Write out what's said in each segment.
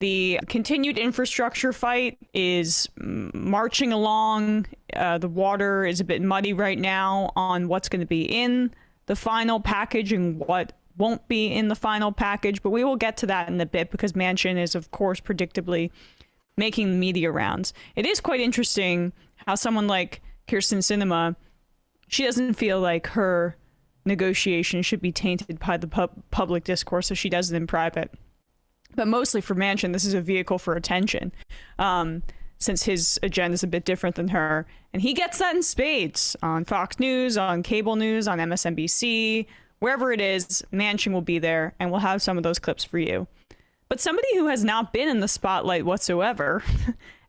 The continued infrastructure fight is marching along. The water is a bit muddy right now on what's going to be in the final package and what won't be in the final package, but we will get to that in a bit because Manchin is, of course, predictably making media rounds. It is quite interesting how someone like Kirsten Sinema, she doesn't feel like her negotiation should be tainted by the public discourse, so she does it in private. But mostly for Manchin, this is a vehicle for attention, since his agenda is a bit different than her. And he gets that in spades on Fox News, on cable news, on MSNBC, wherever it is. Manchin will be there, and we'll have some of those clips for you. But somebody who has not been in the spotlight whatsoever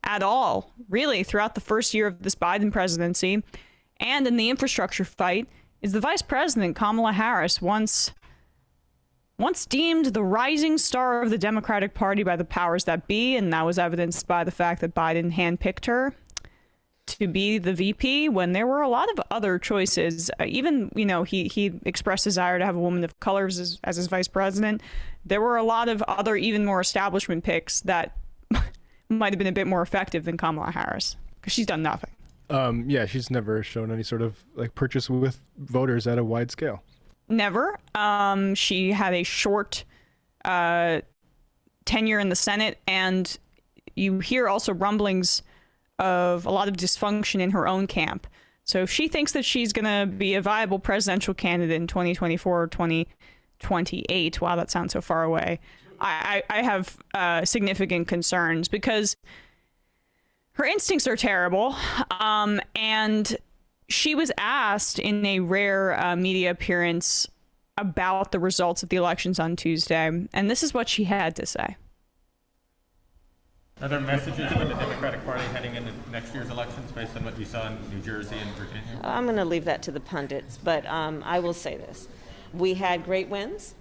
at all, really, throughout the first year of this Biden presidency and in the infrastructure fight is the Vice President, Kamala Harris, once deemed the rising star of the Democratic Party by the powers that be, and that was evidenced by the fact that Biden handpicked her to be the VP when there were a lot of other choices. Even, he expressed desire to have a woman of color as his vice president. There were a lot of other, even more establishment picks that might have been a bit more effective than Kamala Harris, because she's done nothing. Yeah, she's never shown any sort of purchase with voters at a wide scale. Never. She had a short tenure in the Senate, and you hear also rumblings of a lot of dysfunction in her own camp. So if she thinks that she's going to be a viable presidential candidate in 2024 or 2028, wow, that sounds so far away, I have significant concerns because her instincts are terrible. And she was asked in a rare media appearance about the results of the elections on Tuesday, and this is what she had to say. Are there messages for the Democratic Party heading into next year's elections based on what you saw in New Jersey and Virginia? I'm going to leave that to the pundits, but I will say this. We had great wins,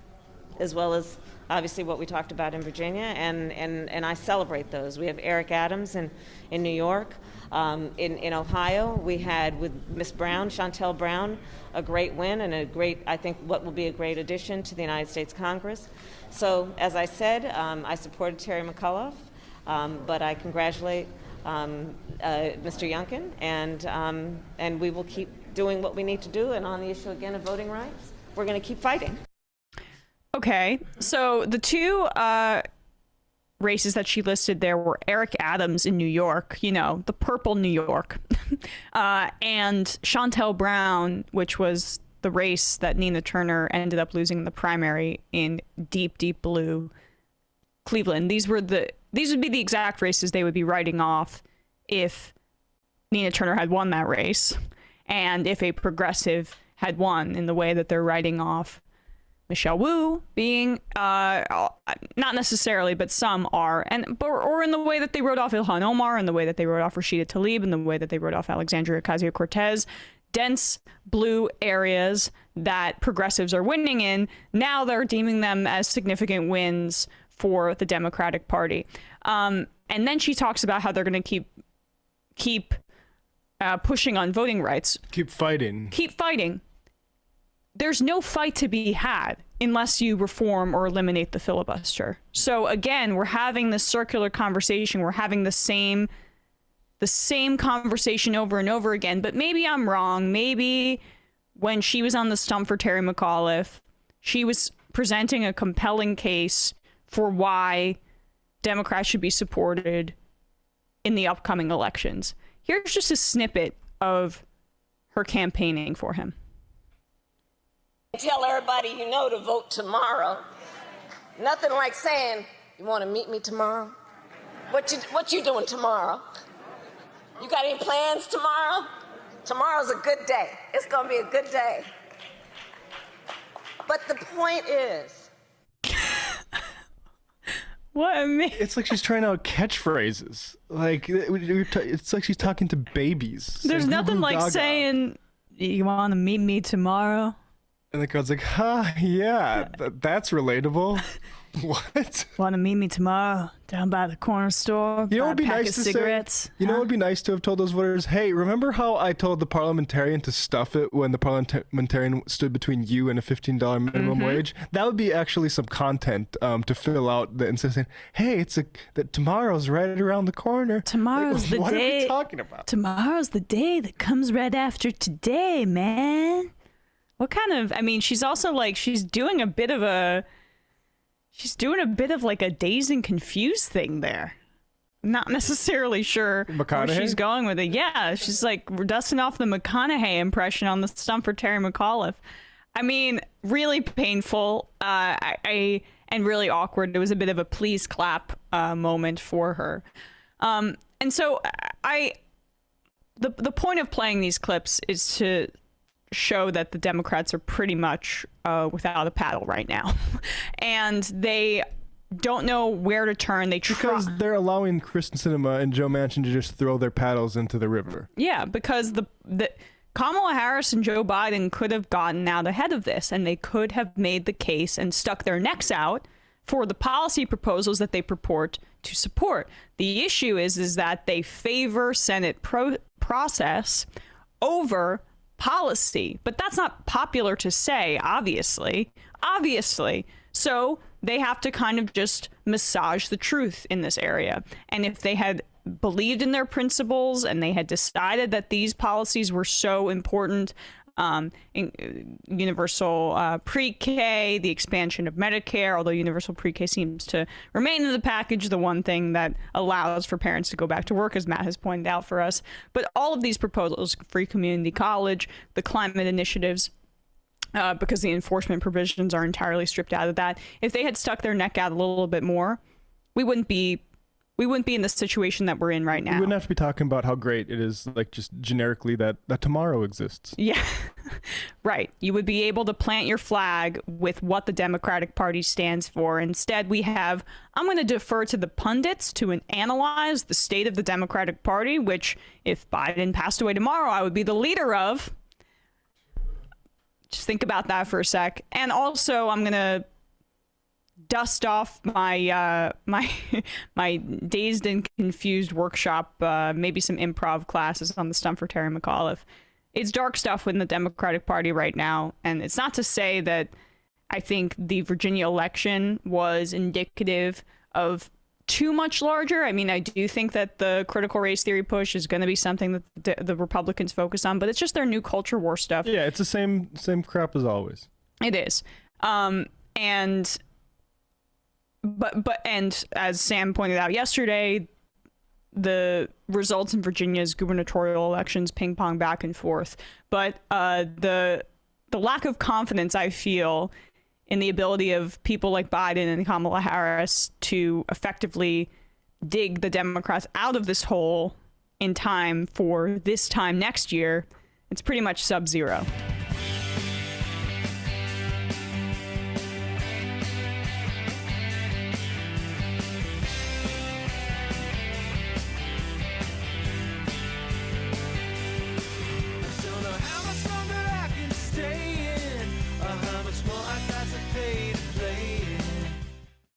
as well as obviously what we talked about in Virginia, and I celebrate those. We have Eric Adams in New York. In Ohio, we had with Miss Brown, Chantel Brown, a great win and a great, I think, what will be a great addition to the United States Congress. So, as I said, I supported Terry McAuliffe, but I congratulate Mr. Youngkin, and we will keep doing what we need to do. And on the issue again of voting rights, we're going to keep fighting. Okay, so the two races that she listed there were Eric Adams in New York, the purple New York, and Chantel Brown, which was the race that Nina Turner ended up losing in the primary in deep, deep blue Cleveland. These would be the exact races they would be writing off if Nina Turner had won that race, and if a progressive had won in the way that they're writing off Michelle Wu being, not necessarily, but some are, or in the way that they wrote off Ilhan Omar, in the way that they wrote off Rashida Tlaib, in the way that they wrote off Alexandria Ocasio-Cortez, dense blue areas that progressives are winning in. Now they're deeming them as significant wins for the Democratic Party. And then she talks about how they're going to keep pushing on voting rights. Keep fighting. Keep fighting. There's no fight to be had unless you reform or eliminate the filibuster. So again, we're having this circular conversation. We're having the same conversation over and over again. But maybe I'm wrong. Maybe when she was on the stump for Terry McAuliffe, she was presenting a compelling case for why Democrats should be supported in the upcoming elections. Here's just a snippet of her campaigning for him. Tell everybody you know to vote tomorrow. Nothing like saying, you want to meet me tomorrow? What you doing tomorrow? You got any plans tomorrow? Tomorrow's a good day. It's going to be a good day. But the point is... What a minute. It's like she's trying out catchphrases. It's like she's talking to babies. There's nothing like saying, you want to meet me tomorrow? And the crowd's like, yeah, that's relatable. What? Want to meet me tomorrow down by the corner store? You know buy what would be a pack nice of to cigarettes? say? You know what would be nice to have told those voters, hey, remember how I told the parliamentarian to stuff it when the parliamentarian stood between you and a $15 minimum wage? That would be actually some content to fill out the insisting, hey, that tomorrow's right around the corner. Tomorrow's the what day. What are we talking about? Tomorrow's the day that comes right after today, man. What kind of, I mean, she's also like, she's doing a bit of like a dazed and confused thing there. I'm not necessarily sure where McConaughey? she's going with it. Yeah, she's like dusting off the McConaughey impression on the stump for Terry McAuliffe. I mean, really painful and really awkward. It was a bit of a please clap moment for her. And so the point of playing these clips is to show that the Democrats are pretty much without a paddle right now. And they don't know where to turn. Because they're allowing Kristen Sinema and Joe Manchin to just throw their paddles into the river. Yeah, because the Kamala Harris and Joe Biden could have gotten out ahead of this, and they could have made the case and stuck their necks out for the policy proposals that they purport to support. The issue is that they favor Senate process over policy, but that's not popular to say, obviously. So they have to kind of just massage the truth in this area. And if they had believed in their principles and they had decided that these policies were so important, in universal pre-K, the expansion of Medicare, although universal pre-K seems to remain in the package, the one thing that allows for parents to go back to work, as Matt has pointed out for us. But all of these proposals, free community college, the climate initiatives, because the enforcement provisions are entirely stripped out of that, if they had stuck their neck out a little bit more, we wouldn't be in the situation that we're in right now. We wouldn't have to be talking about how great it is, like just generically that tomorrow exists. Yeah, right. You would be able to plant your flag with what the Democratic Party stands for. Instead, I'm going to defer to the pundits to analyze the state of the Democratic Party, which if Biden passed away tomorrow, I would be the leader of. Just think about that for a sec. And also, I'm going to dust off my my dazed and confused workshop, maybe some improv classes on the stump for Terry McAuliffe. It's dark stuff in the Democratic Party right now, and it's not to say that I think the Virginia election was indicative of too much larger. I mean, I do think that the critical race theory push is going to be something that the Republicans focus on, but it's just their new culture war stuff. Yeah, it's the same crap as always. It is. But as Sam pointed out yesterday, the results in Virginia's gubernatorial elections ping pong back and forth. But the lack of confidence I feel in the ability of people like Biden and Kamala Harris to effectively dig the Democrats out of this hole in time for this time next year, it's pretty much sub-zero.